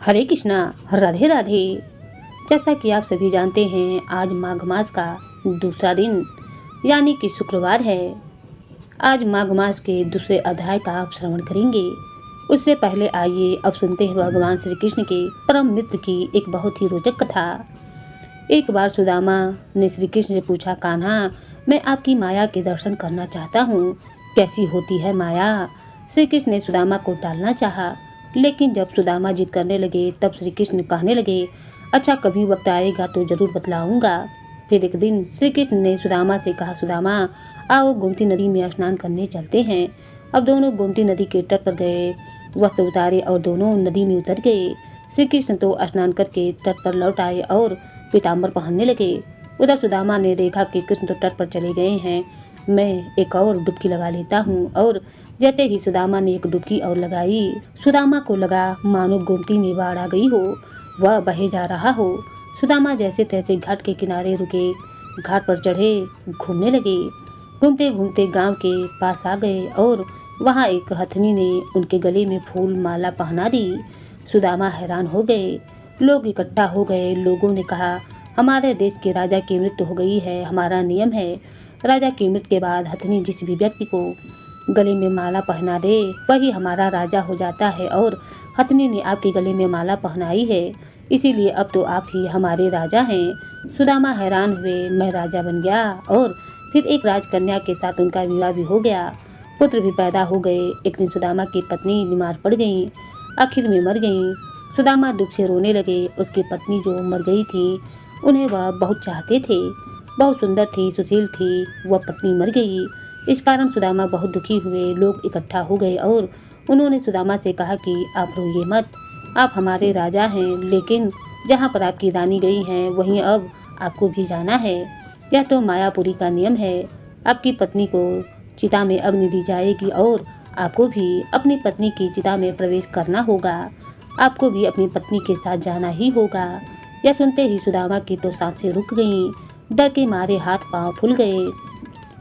हरे कृष्णा, राधे राधे। जैसा कि आप सभी जानते हैं, आज माघ मास का दूसरा दिन यानी कि शुक्रवार है। आज माघ मास के दूसरे अध्याय का आप श्रवण करेंगे। उससे पहले आइए अब सुनते हैं भगवान श्री कृष्ण के परम मित्र की एक बहुत ही रोचक कथा। एक बार सुदामा ने श्री कृष्ण से पूछा, कान्हा, मैं आपकी माया के दर्शन करना चाहता हूँ, कैसी होती है माया। श्री कृष्ण ने सुदामा को टालना चाहा, लेकिन जब सुदामा जिद करने लगे तब श्री कृष्ण कहने लगे, अच्छा, कभी वक्त आएगा तो जरूर बतलाऊंगा। फिर एक दिन श्री कृष्ण ने सुदामा से कहा, सुदामा, आओ गोमती नदी में स्नान करने चलते हैं। अब दोनों गोमती नदी के तट पर गए, वस्त्र उतारे और दोनों नदी में उतर गए। श्री कृष्ण तो स्नान करके तट पर लौट आए और पीताम्बर पहनने लगे। उधर सुदामा ने देखा कि कृष्ण तो तट पर चले गए हैं, मैं एक और डुबकी लगा लेता हूँ। और जैसे ही सुदामा ने एक डुबकी और लगाई, सुदामा को लगा मानो गोमती में बाढ़ आ गई हो, वह बहे जा रहा हो। सुदामा जैसे तैसे घाट के किनारे रुके, घाट पर चढ़े, घूमने लगे। घूमते घूमते गांव के पास आ गए और वहां एक हथनी ने उनके गले में फूल माला पहना दी। सुदामा हैरान हो गए। लोग इकट्ठा हो गए। लोगों ने कहा, हमारे देश के राजा की मृत्यु हो गई है। हमारा नियम है, राजा की मृत्यु के बाद हथनी जिस भी व्यक्ति को गले में माला पहना दे वही हमारा राजा हो जाता है, और हथनी ने आपके गले में माला पहनाई है, इसीलिए अब तो आप ही हमारे राजा हैं। सुदामा हैरान हुए, मैं राजा बन गया। और फिर एक राजकन्या के साथ उनका विवाह भी हो गया, पुत्र भी पैदा हो गए। एक दिन सुदामा की पत्नी बीमार पड़ गई, आखिर में मर गई। सुदामा दुख से रोने लगे। उसकी पत्नी जो मर गई थी, उन्हें वह बहुत चाहते थे, बहुत सुंदर थी, सुशील थी, वह पत्नी मर गई। इस कारण सुदामा बहुत दुखी हुए। लोग इकट्ठा हो गए और उन्होंने सुदामा से कहा कि आप रोइए मत, आप हमारे राजा हैं, लेकिन जहाँ पर आपकी रानी गई हैं वहीं अब आपको भी जाना है। यह तो मायापुरी का नियम है। आपकी पत्नी को चिता में अग्नि दी जाएगी और आपको भी अपनी पत्नी की चिता में प्रवेश करना होगा। आपको भी अपनी पत्नी के साथ जाना ही होगा। यह सुनते ही सुदामा की तो सांसें रुक गईं, डर के मारे हाथ पांव फूल गए।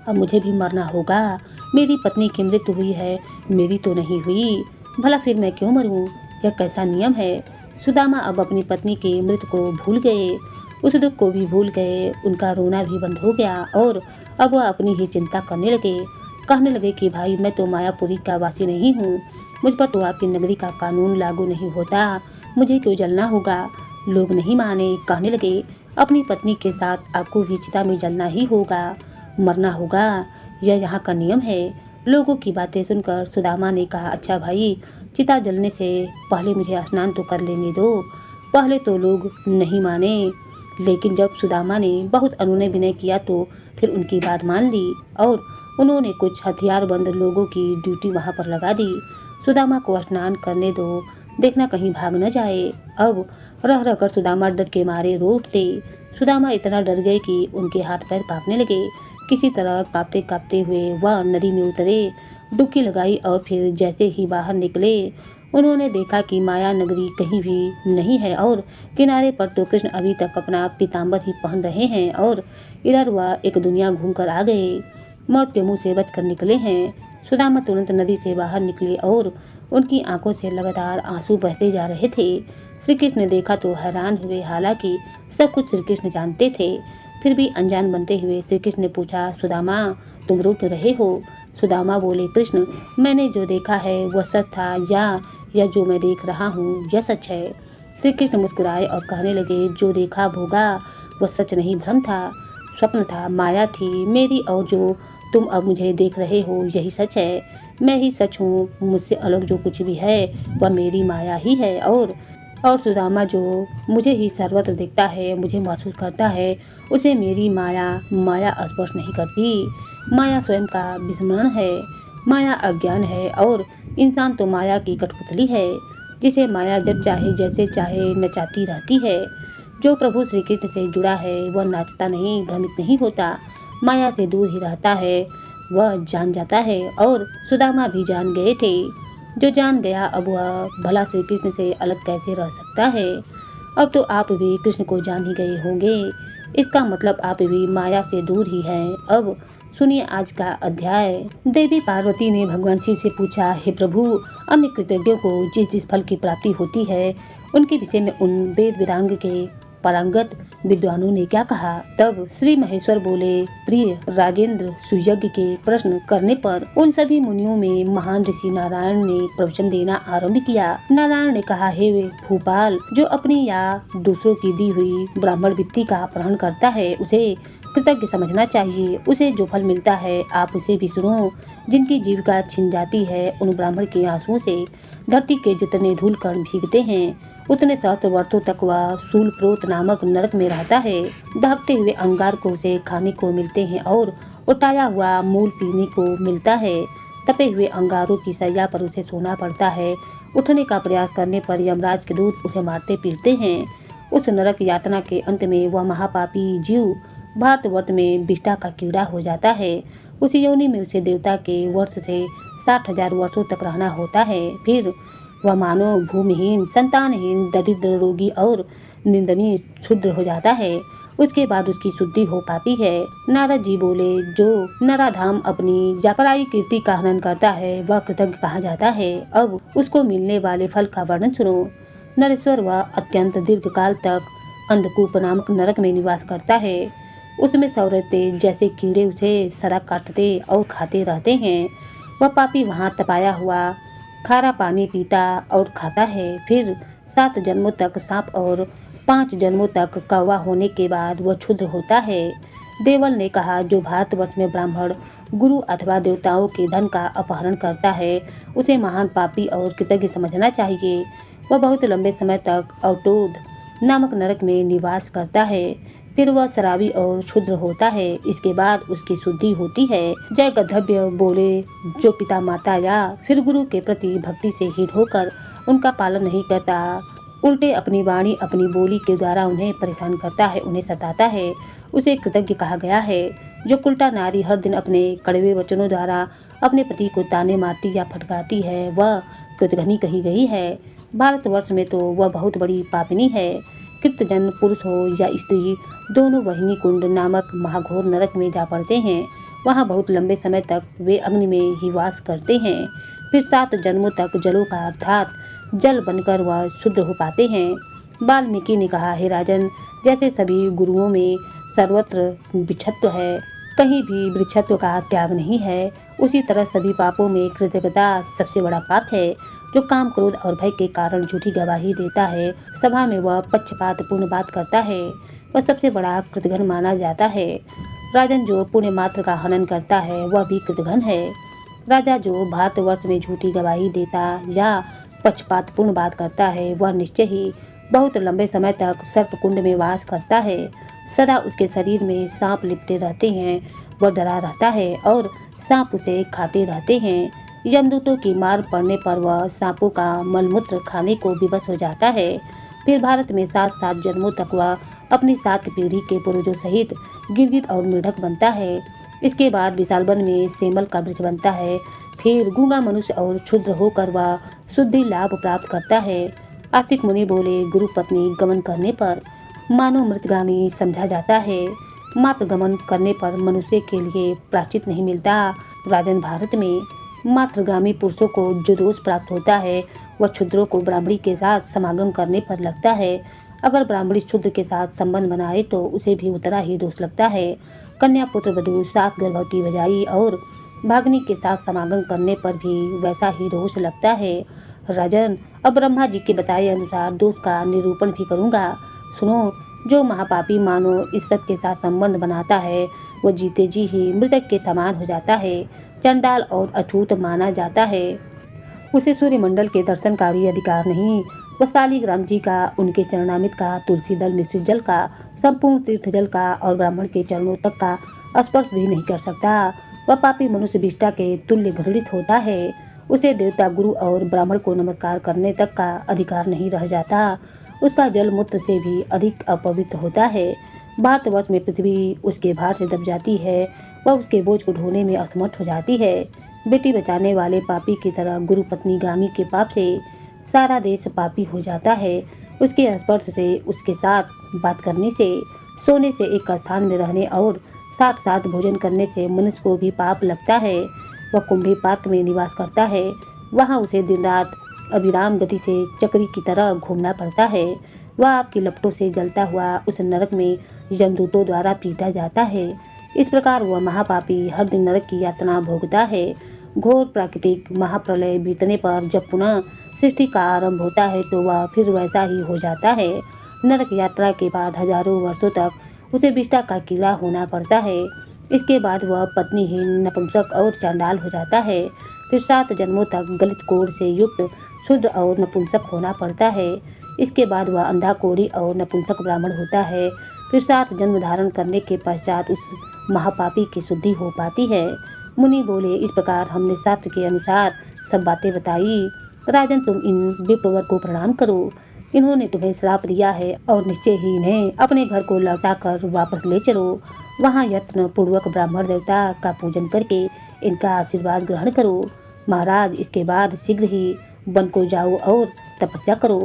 अब मुझे भी मरना होगा, मेरी पत्नी की मृत्यु हुई है, मेरी तो नहीं हुई, भला फिर मैं क्यों मरूं, यह कैसा नियम है। सुदामा अब अपनी पत्नी की मृत्यु को भूल गए, उस दुख को भी भूल गए। उनका रोना भी बंद हो गया और अब वह अपनी ही चिंता करने लगे। कहने लगे कि भाई, मैं तो मायापुरी का वासी नहीं हूँ, मुझ पर तो आपकी नगरी का कानून लागू नहीं होता, मुझे क्यों जलना होगा। लोग नहीं माने, कहने लगे, अपनी पत्नी के साथ आपको भी चिता में जलना ही होगा, मरना होगा, यह यहाँ का नियम है। लोगों की बातें सुनकर सुदामा ने कहा, अच्छा भाई, चिता जलने से पहले मुझे स्नान तो कर लेने दो। पहले तो लोग नहीं माने, लेकिन जब सुदामा ने बहुत अनुनय विनय किया तो फिर उनकी बात मान ली और उन्होंने कुछ हथियारबंद लोगों की ड्यूटी वहाँ पर लगा दी। सुदामा को स्नान करने दो, देखना कहीं भाग न जाए। अब रह रह कर सुदामा डर के मारे रो उठते। सुदामा इतना डर गए कि उनके हाथ पैर कांपने लगे। किसी तरह कांपते कांपते हुए वह नदी में उतरे, डुबकी लगाई और फिर जैसे ही बाहर निकले, उन्होंने देखा कि माया नगरी कहीं भी नहीं है और किनारे पर तो कृष्ण अभी तक अपना पीताम्बर ही पहन रहे हैं और इधर वह एक दुनिया घूमकर आ गए, मौत के मुंह से बचकर निकले हैं। सुदामा तुरंत नदी से बाहर निकले और उनकी आंखों से लगातार आंसू बहते जा रहे थे। श्री कृष्ण ने देखा तो हैरान हुए, हालांकि सब कुछ श्री कृष्ण जानते थे, फिर भी अनजान बनते हुए श्री कृष्ण ने पूछा, सुदामा, तुम रो क्यों रहे हो। सुदामा बोले, कृष्ण, मैंने जो देखा है वह सच था या जो मैं देख रहा हूँ यह सच है। श्री कृष्ण मुस्कुराए और कहने लगे, जो देखा भोगा वह सच नहीं, भ्रम था, स्वप्न था, माया थी मेरी, और जो तुम अब मुझे देख रहे हो यही सच है। मैं ही सच हूँ, मुझसे अलग जो कुछ भी है वह मेरी माया ही है। और सुदामा जो मुझे ही सर्वत्र देखता है, मुझे महसूस करता है, उसे मेरी माया स्पर्श नहीं करती। माया स्वयं का विस्मरण है, माया अज्ञान है और इंसान तो माया की कठपुतली है, जिसे माया जब चाहे जैसे चाहे नचाती रहती है। जो प्रभु श्री कृष्ण से जुड़ा है वह नाचता नहीं, भ्रमित नहीं होता, माया से दूर ही रहता है, वह जान जाता है। और सुदामा भी जान गए थे। जो जान गया अब वह भला श्री कृष्ण से अलग कैसे रह सकता है। अब तो आप भी कृष्ण को जान ही गए होंगे, इसका मतलब आप भी माया से दूर ही हैं। अब सुनिए आज का अध्याय। देवी पार्वती ने भगवान शिव से पूछा, हे प्रभु, अन्य कृतज्ञों को जिस जिस फल की प्राप्ति होती है उनके विषय में उन वेद वेदांग के पारंगत विद्वानों ने क्या कहा। तब श्री महेश्वर बोले, प्रिय राजेंद्र, सुयज्ञ के प्रश्न करने पर उन सभी मुनियों में महान ऋषि नारायण ने प्रवचन देना आरंभ किया। नारायण ने कहा, हे भूपाल, जो अपनी या दूसरों की दी हुई ब्राह्मण वित्ती का अपहरण करता है उसे कृतज्ञ समझना चाहिए। उसे जो फल मिलता है आप उसे भी सुनो। जिनकी जीविका छिन जाती है उन ब्राह्मण के आंसुओं से धरती के जितने धूल कण भीगते हैं उतने सहस्त्र वर्षों तक वह शूलप्रोत नामक नरक में रहता है। दहकते हुए अंगार को उसे खाने को मिलते हैं और उठाया हुआ मूल पीने को मिलता है। तपे हुए अंगारों की सैया पर उसे सोना पड़ता है। उठने का प्रयास करने पर यमराज के दूत उसे मारते पीटते हैं। उस नरक यातना के अंत में वह महापापी जीव भारतवर्ष में विष्ठा का कीड़ा हो जाता है। उस योनि में उसे देवता के वर्ष से 60,000 वर्षों तक रहना होता है। फिर वह मानो भूमिहीन, संतानहीन, दरिद्र, रोगी और निंदनीय क्षुद्र हो जाता है। उसके बाद उसकी शुद्धि हो पाती है। नारद जी बोले, जो नराधाम अपनी जापराई कीर्ति का हनन करता है वह कृतज्ञ कहा जाता है। अब उसको मिलने वाले फल का वर्णन सुनो। नरेश्वर वह अत्यंत दीर्घ काल तक अंधकूप नामक नरक में निवास करता है। उसमें सौरते जैसे कीड़े उसे सरा काटते और खाते रहते हैं। वह पापी वहाँ तपाया हुआ खारा पानी पीता और खाता है। फिर 7 जन्मों तक सांप और 5 जन्मों तक कौवा होने के बाद वह क्षुद्र होता है। देवल ने कहा, जो भारतवर्ष में ब्राह्मण, गुरु अथवा देवताओं के धन का अपहरण करता है उसे महान पापी और कृतज्ञ समझना चाहिए। वह बहुत लंबे समय तक अवटोध नामक नरक में निवास करता है। फिर वह शराबी और क्षुद्र होता है। इसके बाद उसकी शुद्धि होती है। जय गद्धव्य बोले, जो पिता माता या फिर गुरु के प्रति भक्ति से हीन होकर उनका पालन नहीं करता, उल्टे अपनी वाणी अपनी बोली के द्वारा उन्हें परेशान करता है, उन्हें सताता है, उसे कृतज्ञ कहा गया है। जो कुलटा नारी हर दिन अपने कड़वे वचनों द्वारा अपने पति को ताने मारती या फटकारती है वह कृतघ्नी कही गई है। भारतवर्ष में तो वह बहुत बड़ी पापिनी है। कृतजन पुरुष हो या स्त्री दोनों वहिनी कुंड नामक महाघोर नरक में जा पड़ते हैं। वहाँ बहुत लंबे समय तक वे अग्नि में ही वास करते हैं। फिर 7 जन्मों तक जलों का अर्थात जल बनकर वह शुद्ध हो पाते हैं। वाल्मीकि ने कहा, हे राजन, जैसे सभी गुरुओं में सर्वत्र वृक्षत्व है, कहीं भी वृक्षत्व का त्याग नहीं है, उसी तरह सभी पापों में कृतज्ञता सबसे बड़ा पाप है। जो काम, क्रोध और भय के कारण झूठी गवाही देता है, सभा में वह पक्षपातपूर्ण बात करता है, वह सबसे बड़ा कृतघ्न माना जाता है। राजन, जो पुण्य मात्र का हनन करता है वह भी कृतघ्न है। राजा, जो भारतवर्ष में झूठी गवाही देता या पक्षपातपूर्ण बात करता है वह निश्चय ही बहुत लंबे समय तक सर्पकुंड में वास करता है। सदा उसके शरीर में सांप लिपटे रहते हैं। वह डरा रहता है और सांप उसे खाते रहते हैं। यमदूतों की मार पड़ने पर वह सांपों का मलमूत्र खाने को विवश हो जाता है। फिर भारत में 7 जन्मों तक वह अपनी 7 पीढ़ी के पूर्वजों सहित गिरगिट और मेढक बनता है। इसके बाद विशाल वन में सेमल का वृक्ष बनता है। फिर गूंगा मनुष्य और क्षुद्र होकर वह शुद्धि लाभ प्राप्त करता है। आस्तिक मुनि बोले, गुरु पत्नी गमन करने पर मानव मृतगामी समझा जाता है। मात्र गमन करने पर मनुष्य के लिए प्रायश्चित नहीं मिलता। राजन, भारत में मातृगामी पुरुषों को जो दोष प्राप्त होता है वह क्षुद्रों को ब्राह्मणी के साथ समागम करने पर लगता है। अगर ब्राह्मणी क्षुद्र के साथ संबंध बनाए तो उसे भी उतना ही दोष लगता है। कन्या, पुत्र, वधू, सास गर्भवती, भजाई और भागनी के साथ समागम करने पर भी वैसा ही दोष लगता है। राजन, अब ब्रह्मा जी के बताए अनुसार दोष का निरूपण भी करूँगा। सुनो, जो महापापी मानो ईश्वर के साथ संबंध बनाता है वो जीते जी ही मृतक के समान हो जाता है, चंडाल और अछूत माना जाता है। उसे सूर्यमंडल के दर्शन का भी अधिकार नहीं। वह शालिग्राम जी का, उनके चरणामृत का, तुलसी दल मिश्रित जल का, संपूर्ण तीर्थ जल का और ब्राह्मण के चरणों तक का स्पर्श भी नहीं कर सकता। वह पापी मनुष्य विष्ठा के तुल्य घृणित होता है। उसे देवता, गुरु और ब्राह्मण को नमस्कार करने तक का अधिकार नहीं रह जाता। उसका जल मूत्र से भी अधिक अपवित्र होता है। भारतवर्ष में पृथ्वी उसके भार से दब जाती है। वह उसके बोझ को ढोने में असमर्थ हो जाती है। बेटी बचाने वाले पापी की तरह गुरु पत्नी गामी के पाप से सारा देश पापी हो जाता है। उसके स्पर्श से, उसके साथ बात करने से, सोने से, एक स्थान में रहने और साथ साथ भोजन करने से मनुष्य को भी पाप लगता है। वह कुंभी पात्र में निवास करता है। वहाँ उसे दिन रात अविराम गति से चक्री की तरह घूमना पड़ता है। वह आपकी लपटों से जलता हुआ उस नरक में यमदूतों द्वारा पीटा जाता है। इस प्रकार वह महापापी हर दिन नरक की यातना भोगता है। घोर प्राकृतिक महाप्रलय बीतने पर जब पुनः सृष्टि का आरंभ होता है तो वह फिर वैसा ही हो जाता है। नरक यात्रा के बाद हजारों वर्षों तक उसे विष्ठा का कीड़ा होना पड़ता है। इसके बाद वह पत्नीहीन, नपुंसक और चांडाल हो जाता है। फिर 7 जन्मों तक गलित कोढ़ से युक्त शूद्र और नपुंसक होना पड़ता है। इसके बाद वह अंधा, कोढ़ी और नपुंसक ब्राह्मण होता है। फिर 7 जन्म धारण करने के पश्चात उस महापापी की शुद्धि हो पाती है। मुनि बोले, इस प्रकार हमने शास्त्र के अनुसार सब बातें बताई। राजन, तुम इन विप्रवर को प्रणाम करो। इन्होंने तुम्हें श्राप दिया है और निश्चय ही इन्हें अपने घर को लौटा कर वापस ले चलो। वहाँ यत्न पूर्वक ब्राह्मण देवता का पूजन करके इनका आशीर्वाद ग्रहण करो। महाराज, इसके बाद शीघ्र ही वन को जाओ और तपस्या करो।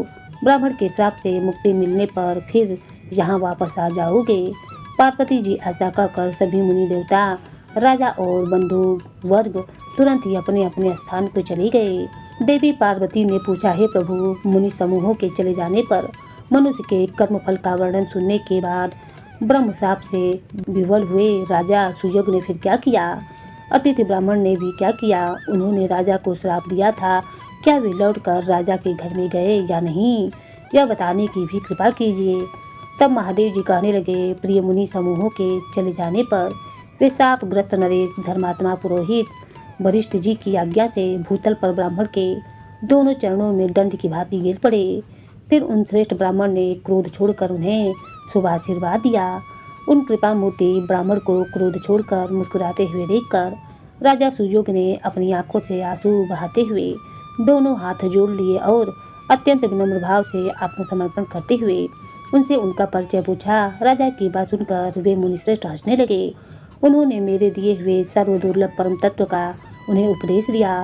ब्राह्मण के श्राप से मुक्ति मिलने पर फिर यहाँ वापस आ जाओगे। पार्वती जी ऐसा कहकर सभी मुनि देवता, राजा और बंधु वर्ग तुरंत ही अपने अपने स्थान पर चले गए। देवी पार्वती ने पूछा, हे प्रभु, मुनि समूहों के चले जाने पर मनुष्य के कर्मफल का वर्णन सुनने के बाद ब्रह्म शाप से विवल हुए राजा सुयोग ने फिर क्या किया? अतिथि ब्राह्मण ने भी क्या किया? उन्होंने राजा को श्राप दिया था, क्या वे लौटकर राजा के घर में गए या नहीं, यह बताने की भी कृपा कीजिए। तब महादेव जी कहने लगे, प्रिय मुनि समूहों के चले जाने पर वे शापग्रस्त नरेश धर्मात्मा पुरोहित वरिष्ठ जी की आज्ञा से भूतल पर ब्राह्मण के दोनों चरणों में दंड की भांति गिर पड़े। फिर उन श्रेष्ठ ब्राह्मण ने क्रोध छोड़कर उन्हें शुभाशीर्वाद दिया। उन कृपा मूर्ति ब्राह्मण को क्रोध छोड़कर मुस्कुराते हुए देखकर राजा सुयोग ने अपनी आंखों से आंसू बहाते हुए दोनों हाथ जोड़ लिए और अत्यंत विनम्र भाव से आत्मसमर्पण करते हुए उनसे उनका परिचय पूछा। राजा की बात सुनकर वे मुनिश्रेष्ठ हंसने लगे। उन्होंने मेरे दिए हुए सर्वदुर्लभ परम तत्व का उन्हें उपदेश दिया।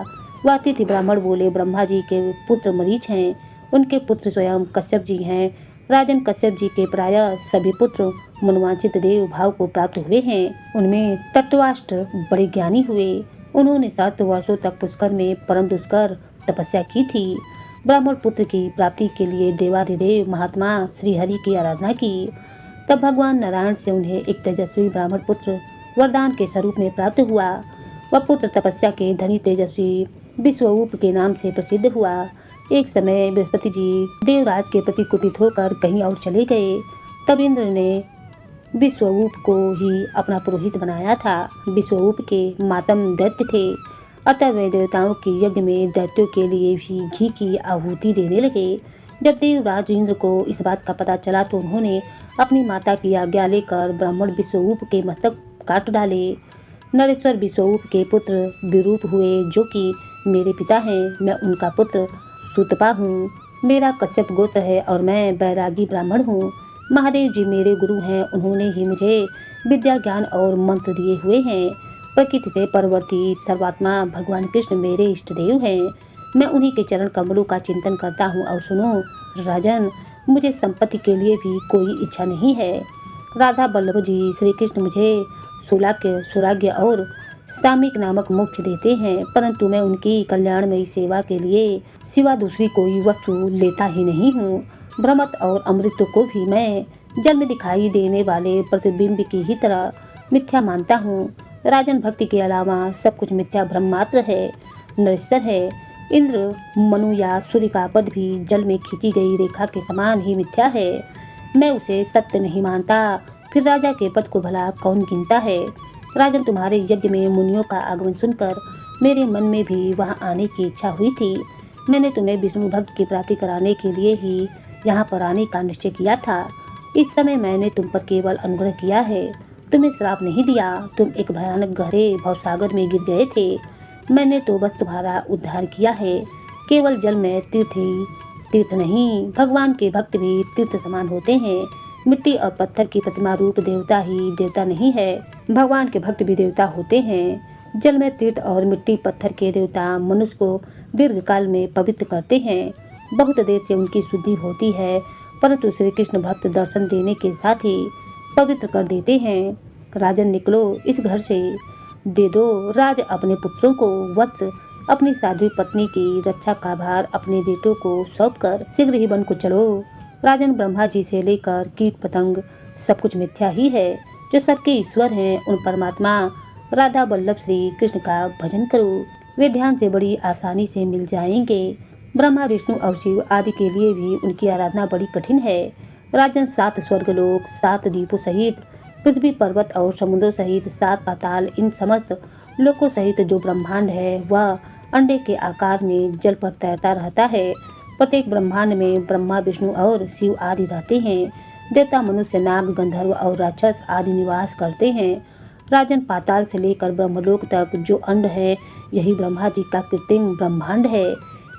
वह अतिथि ब्राह्मण बोले, ब्रह्मा जी के पुत्र मरीच हैं, उनके पुत्र स्वयं कश्यप जी हैं। राजन, कश्यप जी के प्रायः सभी पुत्र मनवांचित देव भाव को प्राप्त हुए हैं। उनमें तत्वाष्ट बड़े ज्ञानी हुए। उन्होंने 7 वर्षों तक पुष्कर में परम दुष्कर तपस्या की थी। ब्राह्मण पुत्र की प्राप्ति के लिए देवाधिदेव महात्मा श्री हरि की आराधना की। तब भगवान नारायण से उन्हें एक तेजस्वी ब्राह्मण पुत्र वरदान के स्वरूप में प्राप्त हुआ। वह पुत्र तपस्या के धनी तेजस्वी विश्वरूप के नाम से प्रसिद्ध हुआ। एक समय बृहस्पति जी देवराज के प्रति कुपित होकर कहीं और चले गए। तब इंद्र ने विश्वरूप को ही अपना पुरोहित बनाया था। विश्वरूप के मातम दैत्य थे, अतः वे देवताओं के यज्ञ में दैत्यों के लिए भी घी की आहुति देने लगे। जब देवराज इंद्र को इस बात का पता चला तो उन्होंने अपनी माता की आज्ञा लेकर ब्राह्मण विश्वरूप के मस्तक काट डाले। नरेश्वर विश्वरूप के पुत्र विरूप हुए, जो कि मेरे पिता हैं। मैं उनका पुत्र सुतपा हूँ। मेरा कश्यप गोत्र है और मैं बैरागी ब्राह्मण हूँ। महादेव जी मेरे गुरु हैं, उन्होंने ही मुझे विद्या, ज्ञान और मंत्र दिए हुए हैं। प्रकृति से परवर्ती सर्वात्मा भगवान कृष्ण मेरे इष्ट देव हैं। मैं उन्हीं के चरण कमलों का चिंतन करता हूँ। और सुनो राजन, मुझे संपत्ति के लिए भी कोई इच्छा नहीं है। राधा बल्लभ जी श्री कृष्ण मुझे सुलाक्य, सुराग्य और सामिक नामक मोक्ष देते हैं, परंतु मैं उनकी कल्याणमयी सेवा के लिए सिवा दूसरी कोई वस्तु लेता ही नहीं हूँ। भ्रमत और अमृत को भी मैं जल में दिखाई देने वाले प्रतिबिंब की ही तरह मिथ्या मानता हूँ। राजन, भक्ति के अलावा सब कुछ मिथ्या भ्रम मात्र है, नश्वर है। इंद्र, मनु या सूर्य का पद भी जल में खींची गई रेखा के समान ही मिथ्या है। मैं उसे सत्य नहीं मानता। फिर राजा के पद को भला कौन गिनता है? राजन, तुम्हारे यज्ञ में मुनियों का आगमन सुनकर मेरे मन में भी वहां आने की इच्छा हुई थी। मैंने तुम्हें विष्णु भक्त की प्राप्ति कराने के लिए ही यहाँ पर आने का निश्चय किया था। इस समय मैंने तुम पर केवल अनुग्रह किया है, तुम्हें श्राप नहीं दिया। तुम एक भयानक गहरे भवसागर में गिर गए थे, मैंने तो बस तुम्हारा उद्धार किया है। केवल जल में तीर्थ ही तीर्थ नहीं, भगवान के भक्त भी तीर्थ समान होते हैं। मिट्टी और पत्थर की प्रतिमा रूप देवता ही देवता नहीं है, भगवान के भक्त भी देवता होते हैं। जल में तीर्थ और मिट्टी पत्थर के देवता मनुष्य को दीर्घ काल में पवित्र करते हैं। बहुत देर से उनकी शुद्धि होती है, परंतु श्री कृष्ण भक्त दर्शन देने के साथ ही पवित्र कर देते हैं। राजन, निकलो इस घर से, दे दो राज अपने पुत्रों को। वत्स, अपनी साध्वी पत्नी की रक्षा का भार अपने बेटों को सौंपकर शीघ्र ही वन को चलो। राजन, ब्रह्मा जी से लेकर कीट पतंग सब कुछ मिथ्या ही है। जो सबके ईश्वर हैं उन परमात्मा राधा वल्लभ श्री कृष्ण का भजन करो, वे ध्यान से बड़ी आसानी से मिल जाएंगे। ब्रह्मा, विष्णु और शिव आदि के लिए भी उनकी आराधना बड़ी कठिन है। राजन, 7 स्वर्गलोक, 7 द्वीपों सहित पृथ्वी, पर्वत और समुद्रों सहित 7 पाताल, इन समस्त लोकों सहित जो ब्रह्मांड है वह अंडे के आकार में जल पर तैरता रहता है। प्रत्येक ब्रह्मांड में ब्रह्मा, विष्णु और शिव आदि रहते हैं। देवता, मनुष्य, नाग, गंधर्व और राक्षस आदि निवास करते हैं। राजन, पाताल से लेकर ब्रह्मलोक तक जो अंड है यही ब्रह्मा जी का कृत्रिम ब्रह्मांड है।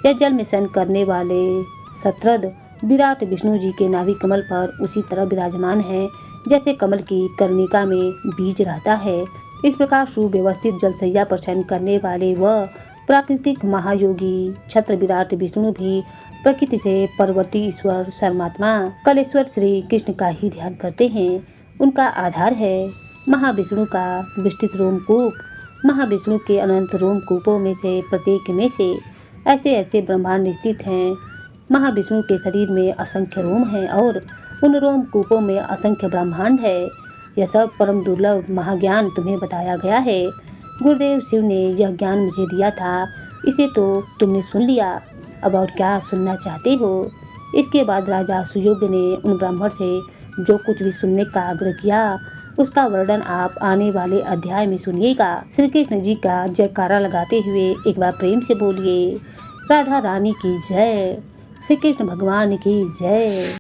यह जल में शयन करने वाले शतरद विराट विष्णु जी के नाभि कमल पर उसी तरह विराजमान है जैसे कमल की कर्णिका में बीज रहता है। इस प्रकार सुव्यवस्थित जलसैया पर शयन करने वाले वह प्राकृतिक महायोगी छत्र विराट विष्णु भी प्रकृति से परवर्ती ईश्वर परमात्मा कलेश्वर श्री कृष्ण का ही ध्यान करते हैं। उनका आधार है महाविष्णु का विस्तृत रोमकूप। महाविष्णु के अनंत रोमकूपों में से प्रत्येक में से ऐसे ऐसे ब्रह्मांड स्थित हैं। महाविष्णु के शरीर में असंख्य रोम हैं और उन रोमकूपों में असंख्य ब्रह्मांड है। यह सब परम दुर्लभ महाज्ञान तुम्हें बताया गया है। गुरुदेव शिव ने यह ज्ञान मुझे दिया था, इसे तो तुमने सुन लिया, अब और क्या सुनना चाहते हो। इसके बाद राजा सुयोग ने उन ब्राह्मण से जो कुछ भी सुनने का आग्रह किया उसका वर्णन आप आने वाले अध्याय में सुनिएगा। श्री कृष्ण जी का जयकारा लगाते हुए एक बार प्रेम से बोलिए, राधा रानी की जय, श्री कृष्ण भगवान की जय।